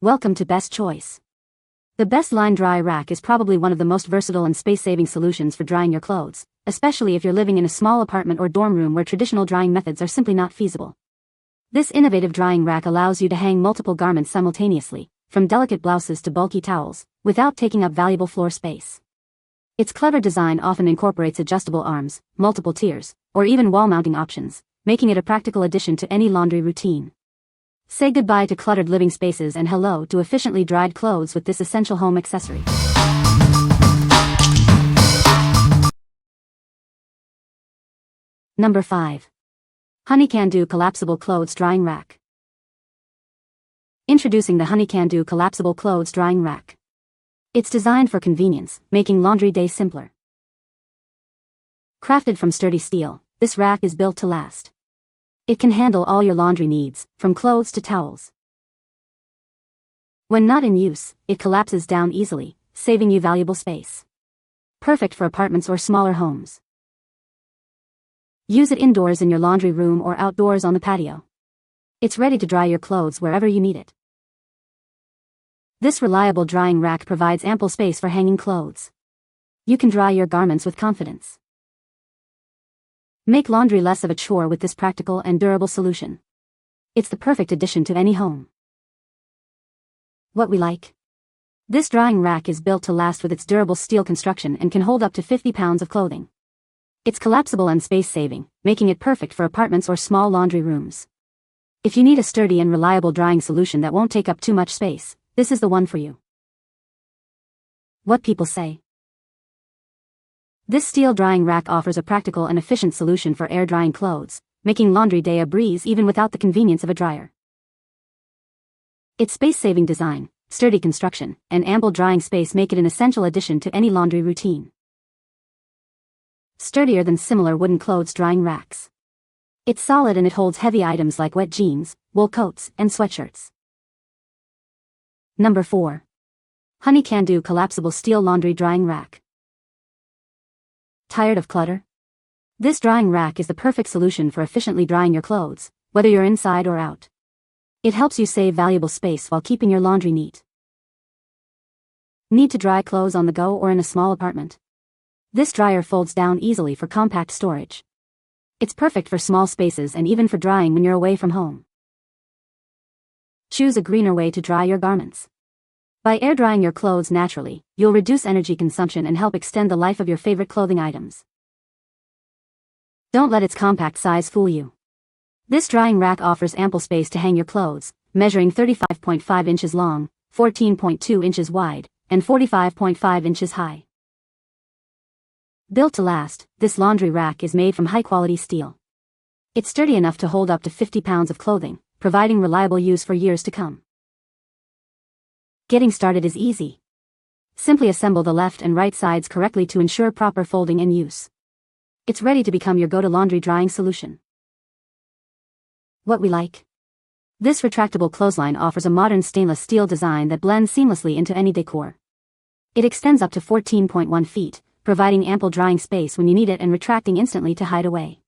Welcome to Best Choice. The Best Line Dry Rack is probably one of the most versatile and space-saving solutions for drying your clothes, especially if you're living in a small apartment or dorm room where traditional drying methods are simply not feasible. This innovative drying rack allows you to hang multiple garments simultaneously, from delicate blouses to bulky towels, without taking up valuable floor space. Its clever design often incorporates adjustable arms, multiple tiers, or even wall-mounting options, making it a practical addition to any laundry routine. Say goodbye to cluttered living spaces and hello to efficiently dried clothes with this essential home accessory. Number 5. Honey Can Do Collapsible Clothes Drying Rack. Introducing the Honey Can Do Collapsible Clothes Drying Rack. It's designed for convenience, making laundry day simpler. Crafted from sturdy steel, this rack is built to last. It can handle all your laundry needs, from clothes to towels. When not in use, it collapses down easily, saving you valuable space. Perfect for apartments or smaller homes. Use it indoors in your laundry room or outdoors on the patio. It's ready to dry your clothes wherever you need it. This reliable drying rack provides ample space for hanging clothes. You can dry your garments with confidence. Make laundry less of a chore with this practical and durable solution. It's the perfect addition to any home. What we like. This drying rack is built to last with its durable steel construction and can hold up to 50 pounds of clothing. It's collapsible and space-saving, making it perfect for apartments or small laundry rooms. If you need a sturdy and reliable drying solution that won't take up too much space, this is the one for you. What people say. This steel drying rack offers a practical and efficient solution for air drying clothes, making laundry day a breeze even without the convenience of a dryer. Its space-saving design, sturdy construction, and ample drying space make it an essential addition to any laundry routine. Sturdier than similar wooden clothes drying racks. It's solid and it holds heavy items like wet jeans, wool coats, and sweatshirts. Number 4. Honey Can Do Collapsible Steel Laundry Drying Rack. Tired of clutter? This drying rack is the perfect solution for efficiently drying your clothes, whether you're inside or out. It helps you save valuable space while keeping your laundry neat. Need to dry clothes on the go or in a small apartment? This dryer folds down easily for compact storage. It's perfect for small spaces and even for drying when you're away from home. Choose a greener way to dry your garments. By air drying your clothes naturally, you'll reduce energy consumption and help extend the life of your favorite clothing items. Don't let its compact size fool you. This drying rack offers ample space to hang your clothes, measuring 35.5 inches long, 14.2 inches wide, and 45.5 inches high. Built to last, this laundry rack is made from high-quality steel. It's sturdy enough to hold up to 50 pounds of clothing, providing reliable use for years to come. Getting started is easy. Simply assemble the left and right sides correctly to ensure proper folding and use. It's ready to become your go-to laundry drying solution. What we like. This retractable clothesline offers a modern stainless steel design that blends seamlessly into any decor. It extends up to 14.1 feet, providing ample drying space when you need it and retracting instantly to hide away.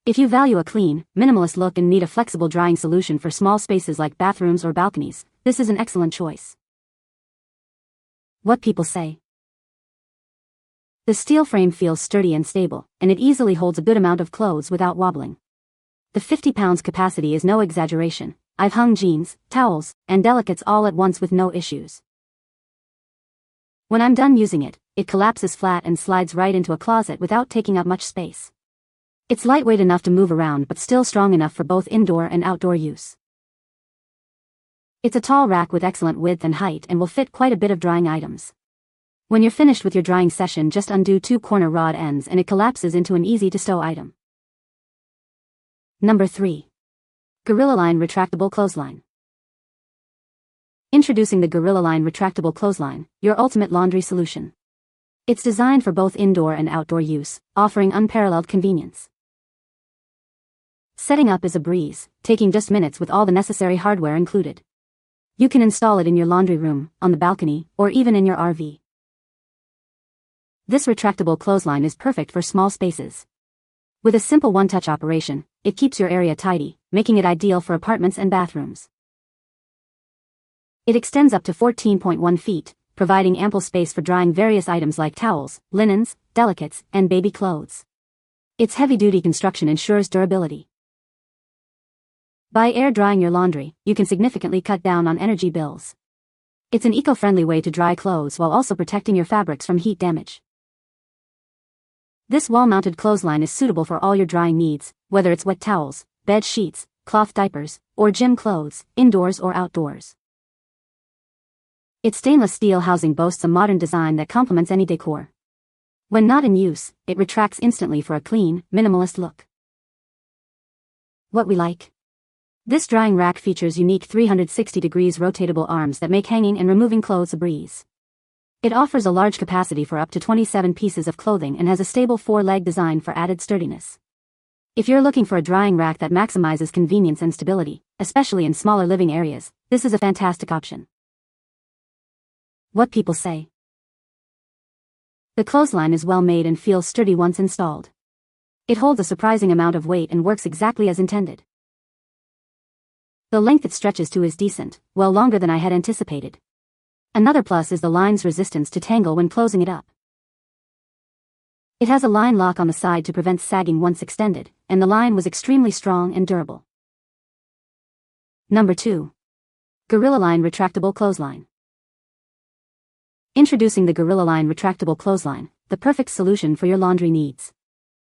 If you value a clean, minimalist look and need a flexible drying solution for small spaces like bathrooms or balconies, this is an excellent choice. What people say. The steel frame feels sturdy and stable, and it easily holds a good amount of clothes without wobbling. The 50 pounds capacity is no exaggeration. I've hung jeans, towels, and delicates all at once with no issues. When I'm done using it, it collapses flat and slides right into a closet without taking up much space. It's lightweight enough to move around but still strong enough for both indoor and outdoor use. It's a tall rack with excellent width and height and will fit quite a bit of drying items. When you're finished with your drying session, just undo 2 corner rod ends and it collapses into an easy-to-stow item. Number 3. GorillaLine Retractable Clothesline. Introducing the GorillaLine Retractable Clothesline, your ultimate laundry solution. It's designed for both indoor and outdoor use, offering unparalleled convenience. Setting up is a breeze, taking just minutes with all the necessary hardware included. You can install it in your laundry room, on the balcony, or even in your RV. This retractable clothesline is perfect for small spaces. With a simple one-touch operation, it keeps your area tidy, making it ideal for apartments and bathrooms. It extends up to 14.1 feet, providing ample space for drying various items like towels, linens, delicates, and baby clothes. Its heavy-duty construction ensures durability. By air drying your laundry, you can significantly cut down on energy bills. It's an eco-friendly way to dry clothes while also protecting your fabrics from heat damage. This wall-mounted clothesline is suitable for all your drying needs, whether it's wet towels, bed sheets, cloth diapers, or gym clothes, indoors or outdoors. Its stainless steel housing boasts a modern design that complements any decor. When not in use, it retracts instantly for a clean, minimalist look. What we like. This drying rack features unique 360 degrees rotatable arms that make hanging and removing clothes a breeze. It offers a large capacity for up to 27 pieces of clothing and has a stable 4-leg design for added sturdiness. If you're looking for a drying rack that maximizes convenience and stability, especially in smaller living areas, this is a fantastic option. What people say. The clothesline is well made and feels sturdy once installed. It holds a surprising amount of weight and works exactly as intended. The length it stretches to is decent, well longer than I had anticipated. Another plus is the line's resistance to tangle when closing it up. It has a line lock on the side to prevent sagging once extended, and the line was extremely strong and durable. Number 2. GorillaLine Retractable Clothesline. Introducing the GorillaLine Retractable Clothesline, the perfect solution for your laundry needs.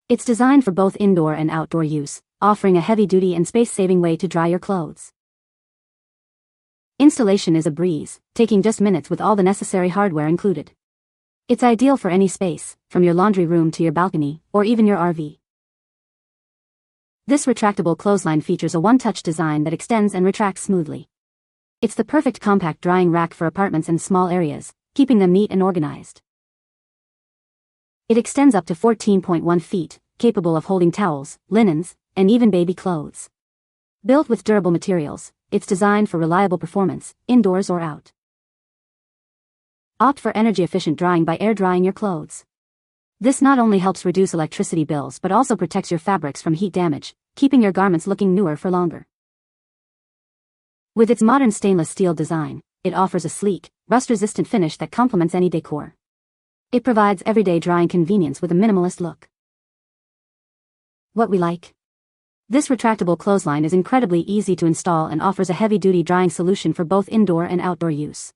It's designed for both indoor and outdoor use, offering a heavy-duty and space-saving way to dry your clothes. Installation is a breeze, taking just minutes with all the necessary hardware included. It's ideal for any space, from your laundry room to your balcony, or even your RV. This retractable clothesline features a one-touch design that extends and retracts smoothly. It's the perfect compact drying rack for apartments and small areas, keeping them neat and organized. It extends up to 14.1 feet, capable of holding towels, linens, and even baby clothes. Built with durable materials, it's designed for reliable performance, indoors or out. Opt for energy-efficient drying by air drying your clothes. This not only helps reduce electricity bills but also protects your fabrics from heat damage, keeping your garments looking newer for longer. With its modern stainless steel design, it offers a sleek, rust-resistant finish that complements any decor. It provides everyday drying convenience with a minimalist look. What we like. This retractable clothesline is incredibly easy to install and offers a heavy-duty drying solution for both indoor and outdoor use.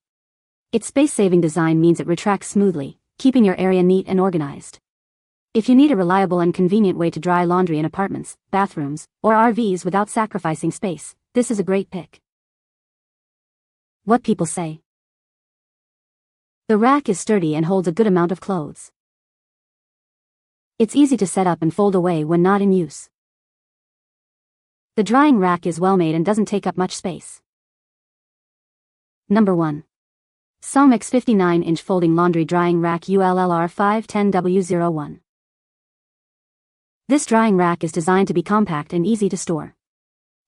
Its space-saving design means it retracts smoothly, keeping your area neat and organized. If you need a reliable and convenient way to dry laundry in apartments, bathrooms, or RVs without sacrificing space, this is a great pick. What people say. The rack is sturdy and holds a good amount of clothes. It's easy to set up and fold away when not in use. The drying rack is well made and doesn't take up much space. Number 1. SONGMICS 59-inch Folding Laundry Drying Rack ULLR 510W01. This drying rack is designed to be compact and easy to store.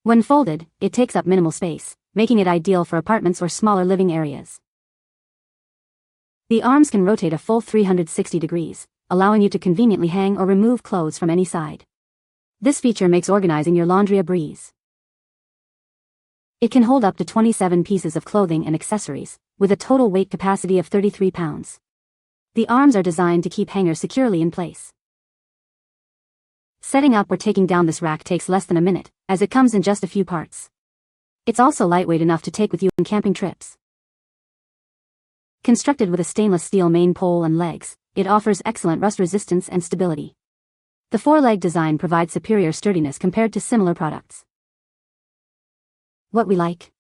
When folded, it takes up minimal space, making it ideal for apartments or smaller living areas. The arms can rotate a full 360 degrees, allowing you to conveniently hang or remove clothes from any side. This feature makes organizing your laundry a breeze. It can hold up to 27 pieces of clothing and accessories, with a total weight capacity of 33 pounds. The arms are designed to keep hangers securely in place. Setting up or taking down this rack takes less than a minute, as it comes in just a few parts. It's also lightweight enough to take with you on camping trips. Constructed with a stainless steel main pole and legs, it offers excellent rust resistance and stability. The 4-leg design provides superior sturdiness compared to similar products. What we like.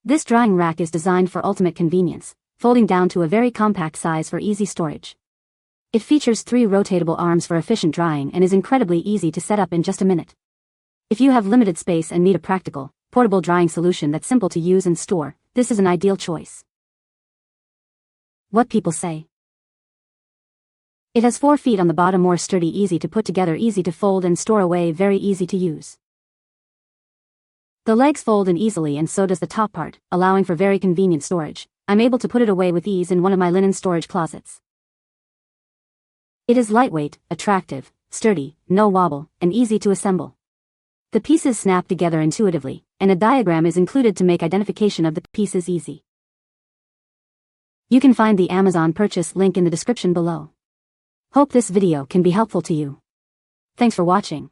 This drying rack is designed for ultimate convenience, folding down to a very compact size for easy storage. It features 3 rotatable arms for efficient drying and is incredibly easy to set up in just a minute. If you have limited space and need a practical, portable drying solution that's simple to use and store, this is an ideal choice. What people say. It has 4 feet on the bottom, more sturdy, easy to put together, easy to fold and store away, very easy to use. The legs fold in easily and so does the top part, allowing for very convenient storage. I'm able to put it away with ease in one of my linen storage closets. It is lightweight, attractive, sturdy, no wobble, and easy to assemble. The pieces snap together intuitively, and a diagram is included to make identification of the pieces easy. You can find the Amazon purchase link in the description below. Hope this video can be helpful to you. Thanks for watching.